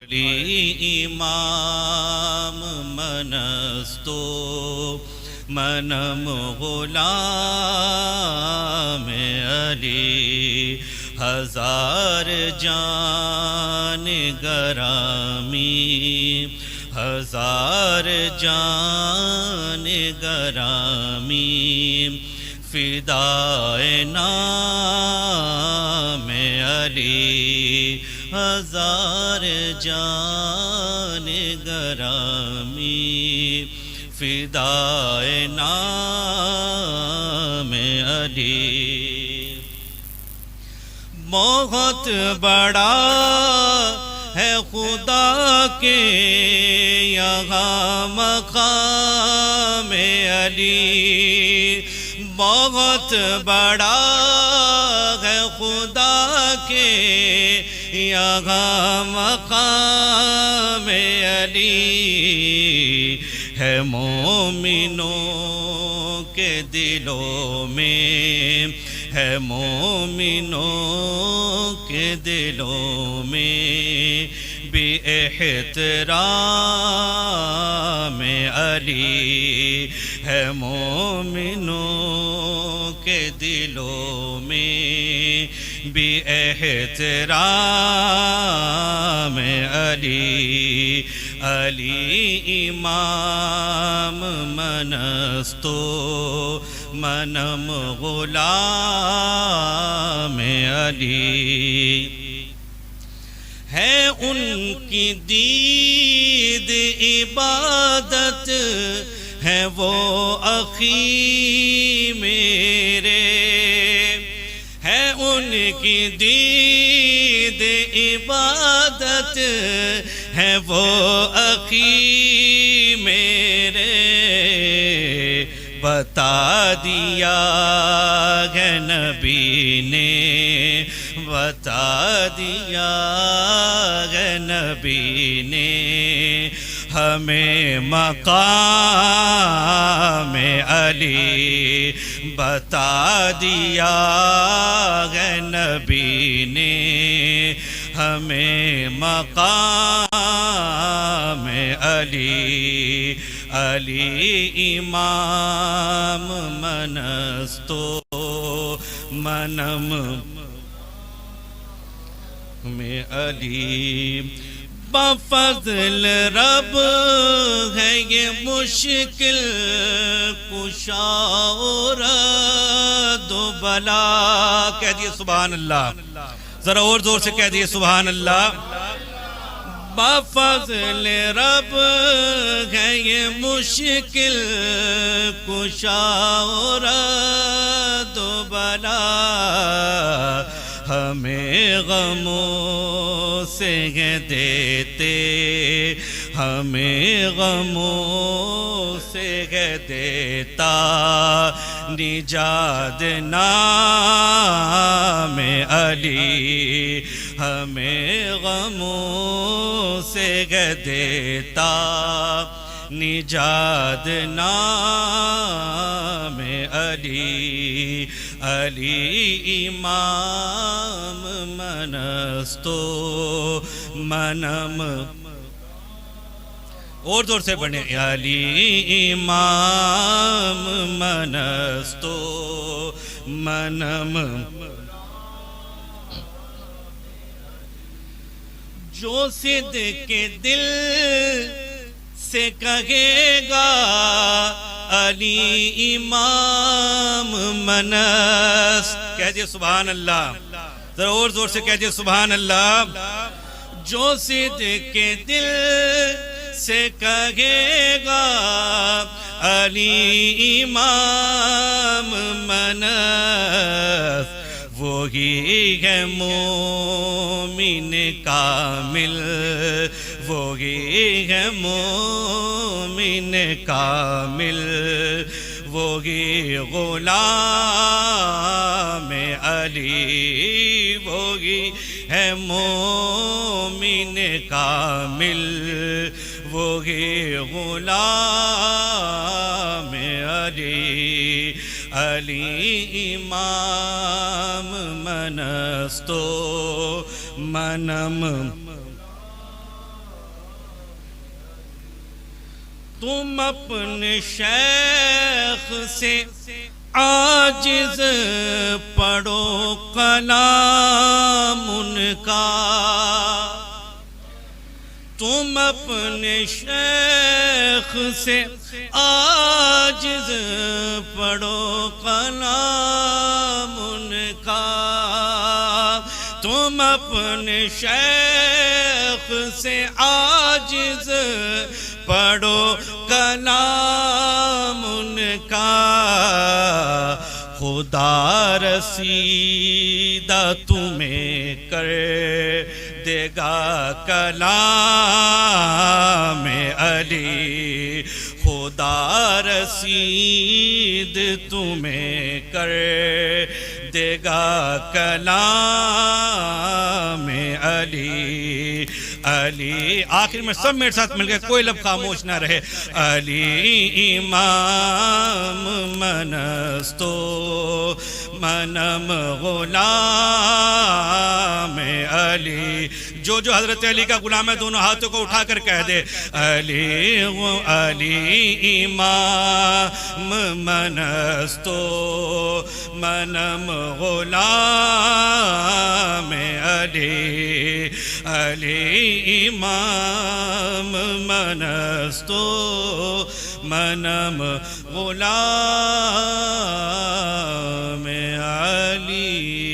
علی امام منستو منم غلام علی ہزار جان گرامی ہزار جان گرامی فدائے نام علی ہزار جان گرامی فدائے نام علی بہت بڑا ہے خدا کے یہاں مقام علی بہت بڑا ہے خدا کے یہاں مقام علی ہے مومنوں کے دلوں میں ہے مومنوں کے دلوں میں بھی احترام علی ہے مومنوں کے دلوں میں بھی احترام علی علی امام منستو منم غلام علی ہے ان کی دید عبادت ہے وہ اخی میرے ہے ان کی دید عبادت ہے وہ اخی میرے بتا دیا ہے نبی نے بتا دیا ہے نبی نے ہمیں مقام علی بتا دیا ہے نبی نے ہمیں مقام علی علی امام منستو منم میں علی بفضل رب ہے یہ مشکل کشا اور دو بلا کہہ دیئے سبحان اللہ ذرا اور زور سے کہہ دیئے سبحان اللہ بفضل رب ہے یہ مشکل کشا اور دو بلا ہمیں غموں سے دیتے ہمیں غموں سے دیتا نجات نام علی ہمیں غموں سے دیتا نجات نام علی علی امام منستو منم اور زور سے پڑھیں علی امام منستو منم جو صدق دل سے کہے گا علی امام منست کہہ دیئے سبحان اللہ ذرا اور زور سے کہہ دیئے سبحان اللہ جو صدق دل سے کہے گا علی امام منست وہی ہے مومن کامل وہی ہے مومن کامل وہی غلام علی وہی ہے مومن کامل وہی غلام علی علی امام منستو منم تم اپنے شیخ سے عاجز پڑھو کلام ان کا، تم اپنے شیخ سے عاجز پڑھو کلام ان کا، تم اپنے شیخ سے عاجز پڑھو کلام ان کا، خدا رسیدہ تمہیں کر دے گا کلام علی، خدا رسید تمہیں کر دے گا کلام علی، علی آخر میں سب میرے ساتھ مل گئے، کوئی لب خاموش نہ رہے، علی امام منستو منم غلام علی، جو جو حضرت علی کا غلام ہے دونوں ہاتھوں کو اٹھا کر کہہ دے، علی علی امام منستو منم غلام علی، علی امام منستو منم غلام علی۔